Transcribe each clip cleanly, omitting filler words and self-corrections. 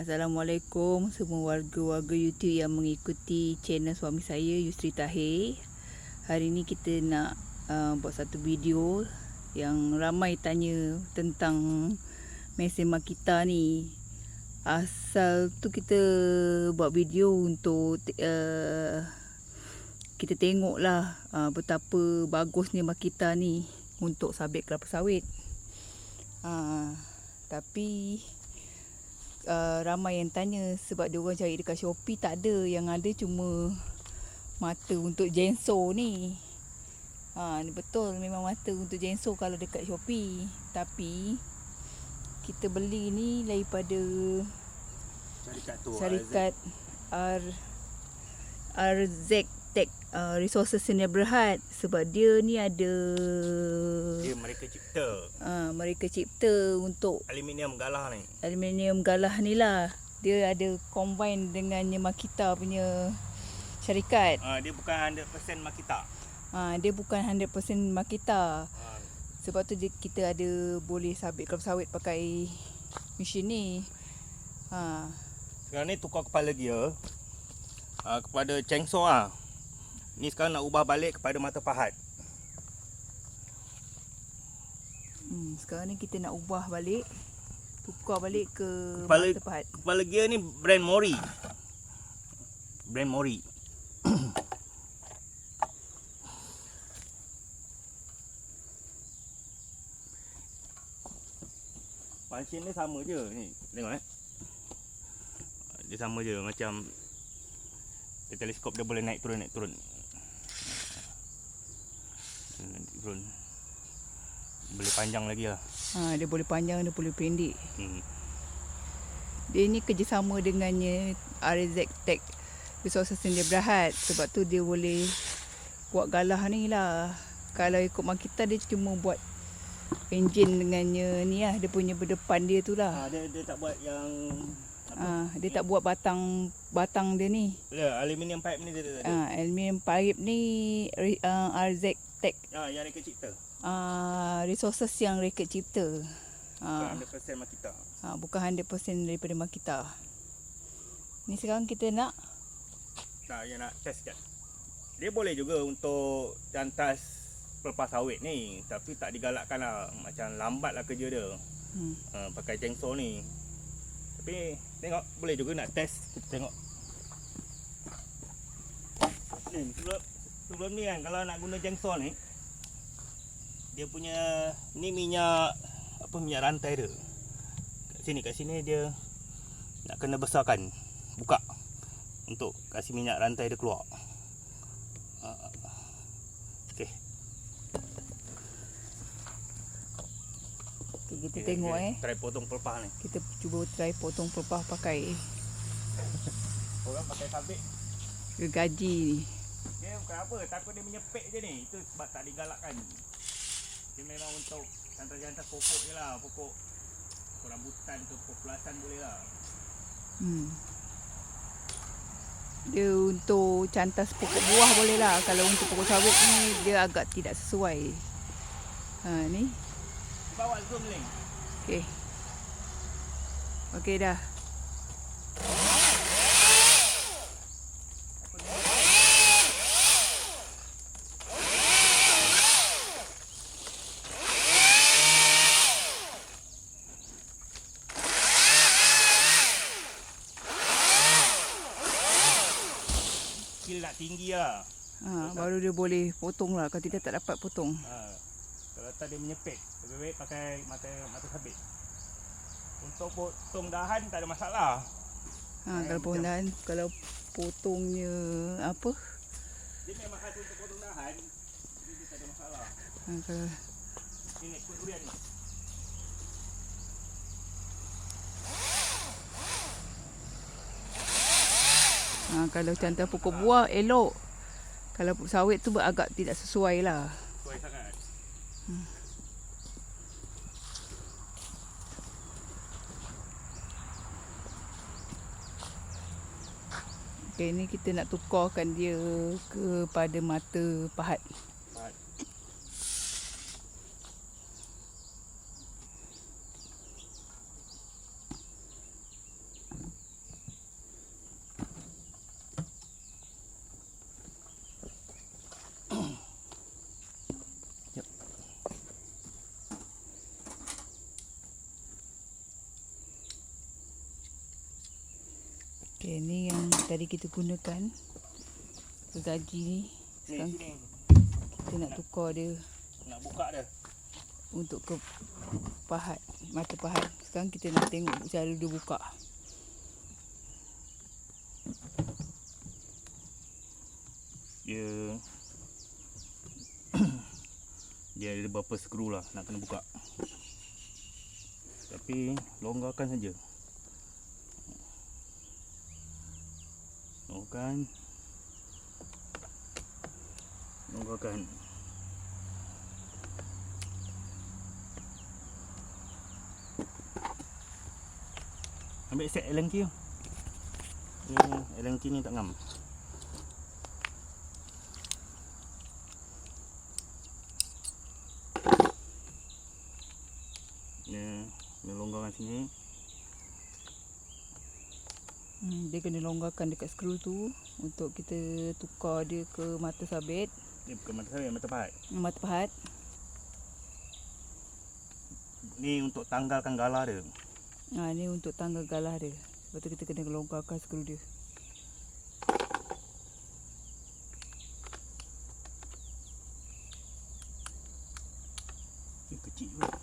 Assalamualaikum semua warga-warga YouTube yang mengikuti channel suami saya, Yusri Tahir. Hari ni kita nak buat satu video yang ramai tanya tentang mesin Makita ni. Asal tu kita buat video untuk kita tengoklah betapa bagusnya Makita ni untuk sabit kelapa sawit. Tapi ramai yang tanya sebab dia orang cari dekat Shopee tak ada, yang ada cuma mata untuk genso ni. Ni betul, memang mata untuk genso kalau dekat Shopee. Tapi kita beli ni daripada syarikat RZ Tech Resources Sdn Bhd, sebab dia ni ada mereka cipta untuk aluminium galah ni. Aluminium galah ni lah. Dia ada combine dengan Makita punya syarikat. Dia bukan 100% Makita. Dia bukan 100% Makita. Sebab tu kita ada boleh sabit kelapa sawit pakai mesin ni. Sekarang ni tukar kepala gear kepada chainsaw Ni sekarang nak ubah balik kepada mata pahat. Sekarang ni kita nak ubah balik, tukar balik ke mata pahat. Kepala gear ni brand Mori. Punching dia sama je ni. Tengok dia sama je, macam teleskop dia boleh naik turun. Boleh panjang lagi lah. Dia boleh panjang, dia boleh pendek. Dia ni kerjasama dengannya RZ Tech Resources Sdn Bhd, sebab tu dia boleh buat galah ni lah. Kalau ikut Makita dia cuma buat enjin dengannya ni lah, dia punya berdepan dia tu lah. Dia tak buat yang dia tak buat batang dia ni. Aluminium pipe ni dia tak ada. Aluminium pipe ni RZ Tech. Yang mereka cipta. Resources yang mereka cipta. Bukan 100% Makita. Bukan 100% daripada Makita. Ni sekarang kita nak test sekejap. Dia boleh juga untuk cantas pelepas sawit ni, tapi tak digalakkan lah. Macam lambat lah kerja dia. Pakai chainsaw ni. Tapi tengok, boleh juga nak test. Kita tengok ni, sebelum ni kan, kalau nak guna chainsaw ni, dia punya ni minyak rantai dia. Kat sini dia nak kena besarkan, buka untuk kasih minyak rantai dia keluar. Okey. Kita tengok try potong pelepah ni. Kita cuba try potong pelepah pakai Orang pakai sabit gergaji ni. Dia bukan apa, takut dia menyepek je ni. Itu sebab tak digalakkan. Dia memang untuk jantas-jantas pokok je lah. Pokok rambutan ke populasan boleh lah. Dia untuk cantas pokok buah boleh lah. Kalau untuk pokok sawit ni dia agak tidak sesuai. Ni Bawa zoom link. Okey dah. Skill nak tinggi lah. Baru dia boleh potong lah. Kalau tidak tak dapat potong. Kalau tak dia menyepek, lebih baik pakai mata sabit. Untuk potong dahan tak ada masalah. Kalau potong dahan, kalau potongnya apa? Dia memang khas untuk potong dahan, jadi dia tak ada masalah. Kalau Ini kulit durian ni. kalau cantas pokok buah elok. Kalau sawit tu agak tidak sesuai lah. Sesuai sangat. Ni kita nak tukarkan dia kepada mata pahat. Okay, ni yang tadi kita gunakan gergaji ni. Sekarang Sini. kita nak tukar dia Nak buka dia. untuk ke pahat, mata pahat. Sekarang kita nak tengok cara dia buka. Dia dia ada beberapa skru lah nak kena buka. Tapi longgarkan saja. Longgarkan. Ambil set Allen key tu. Ni Allen key ni tak ngam. Ni longgarkan sini. Dia kena longgarkan dekat skru tu untuk kita tukar dia ke mata sabit. Ni bukan mata sabit, mata pahat. Mata pahat. Ni untuk tanggalkan galah dia. Ni untuk tanggal galah dia. Sebab tu kita kena longgarkan skru dia. Ni kecil juga.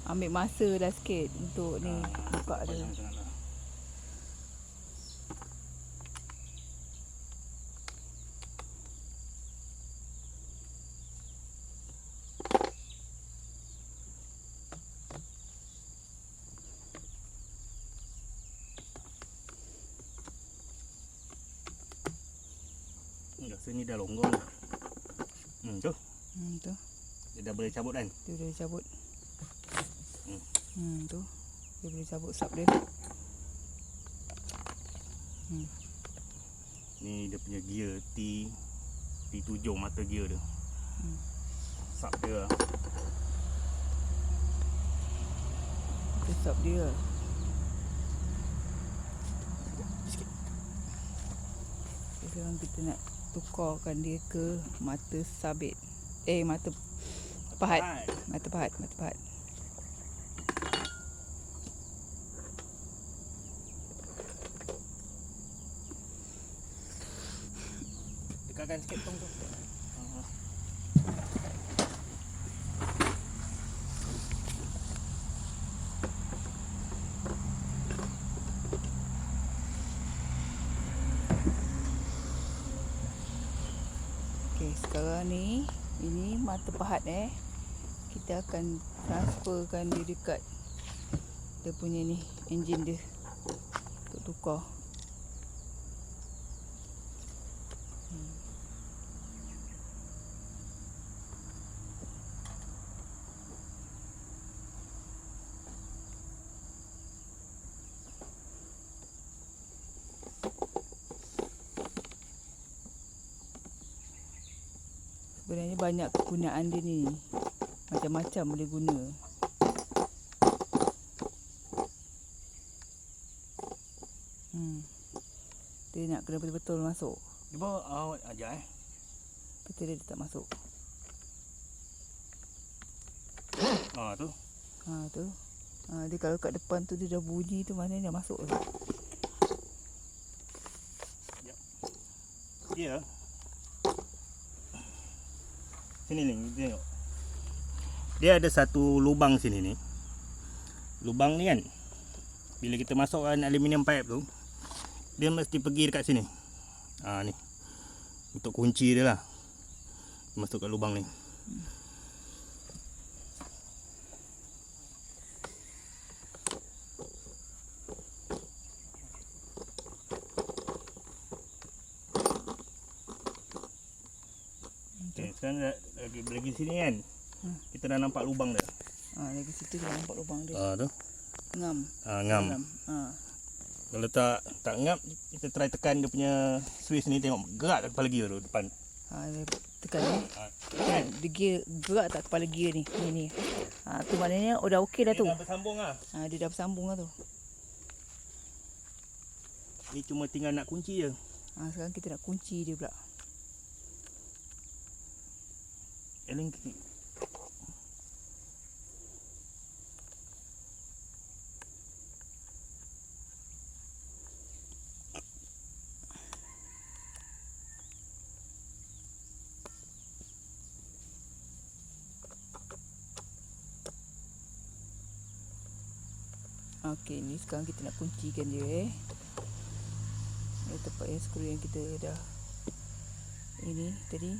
Ambil masa dah sikit untuk ni buka dia. Panjang sangatlah. Rasa ni dah longgar dah. Tu. Tu. Dia dah boleh cabut kan? Dia boleh cabut. Tu. Dia boleh cabut sub dia. Ni dia punya gear T7 mata gear dia. Sub dia. Dia sub dia. Sikit. Sekarang kita nak tukarkan dia ke mata sabit. Mata pahat. Mata pahat. Dekatkan sikit tong tu. Okey, sekarang ni ini mata pahat kita akan transferkan dia dekat dia punya ni enjin dia untuk tukar. Sebenarnya banyak kegunaan dia ni. Macam-macam boleh guna. Dia nak kena betul-betul masuk. Dia bawa awak ajar Betul dia tak masuk. Tu. Tu. Dia kalau kat depan tu dia dah bunyi tu, maknanya dah masuk tu. Dia. Sini ni, tengok. Dia ada satu lubang sini ni. Lubang ni kan, bila kita masukkan aluminium pipe tu, dia mesti pergi dekat sini. Ni. Untuk kunci dia lah. Masuk kat lubang ni. Okay, sekarang lagi sini kan. Kita dah nampak lubang dia. Lagi situ kita nampak lubang dia. Tu. Ngam. Ngam. Kalau tak ngap, kita try tekan dia punya switch ni, tengok gerak tak kepala gear tu depan. Dia tekan ni. Dia gear, gerak tak kepala gear ni. Ni. Tu maknanya dah okey dah tu. Dia dah bersambung lah. Dia dah bersambung lah tu. Ni cuma tinggal nak kunci je. Sekarang kita nak kunci dia pula. Allen Okey, ni sekarang kita nak kuncikan dia Ini tempat yang skru yang kita dah ini tadi.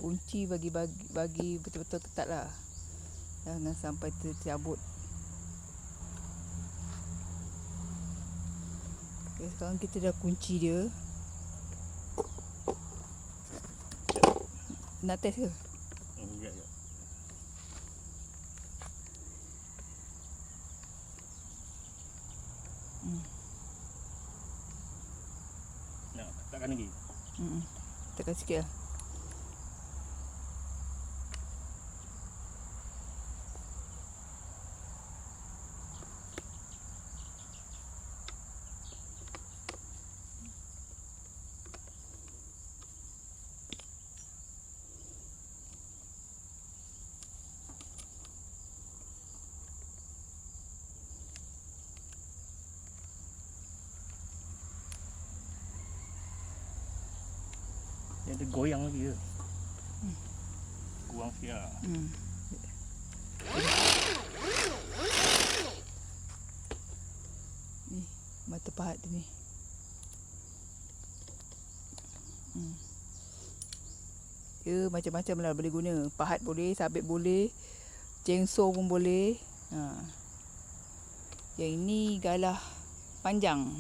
Kunci bagi betul-betul ketat lah. Jangan sampai tercabut. Okay, sekarang kita dah kunci dia. Nak test ke? Ya. Nak tekan lagi. Tekan sikit lah. Dia ada goyang lagi ke? Kurang sikit lah. Ni mata pahat dia ni. Dia macam-macam lah boleh guna. Pahat boleh, sabit boleh, chainsaw pun boleh. Yang ini galah panjang.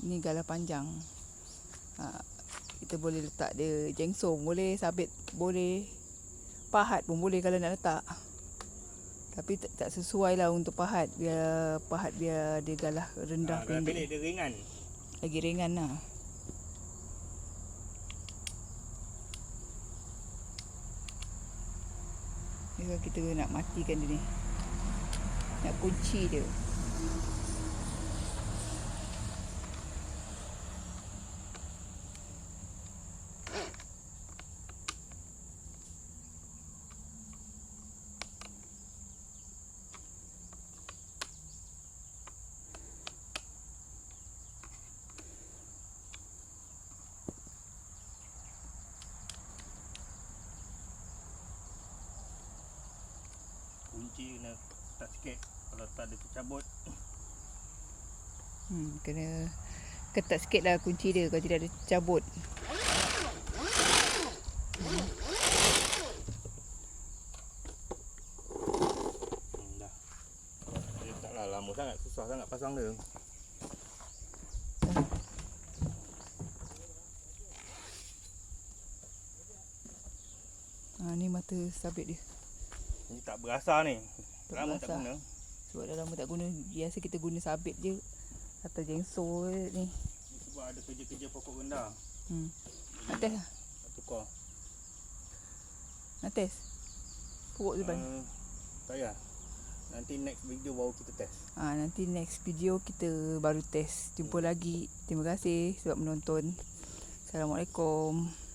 Ni galah panjang. Kita boleh letak dia chainsaw boleh, sabit boleh, pahat pun boleh kalau nak letak. Tapi tak sesuai lah untuk pahat. Biar dia galah rendah pendek. Pendek dia ringan. Lagi ringan lah. Kita nak matikan dia ni. Nak kunci dia. Kunci kena ketat sikit. Kalau tak dia tercabut. Kena ketat sikit lah kunci dia. Kalau tidak dia cabut. Dah. Dia taklah lama sangat. Susah sangat pasang dia. Ni mata sabit dia. Ni tak berasa ni. Tak Lama berasa. tak guna. Sebab dah lama tak guna. Biasa kita guna sabit je. Atau chainsaw ni. Ni sebab ada kerja-kerja pokok rendah. Nak test lah. Nak tukar. Nak test. Pokok tu ban. Tak payah. Nanti next video baru kita test. Nanti next video kita baru test. Jumpa lagi. Terima kasih sebab menonton. Assalamualaikum.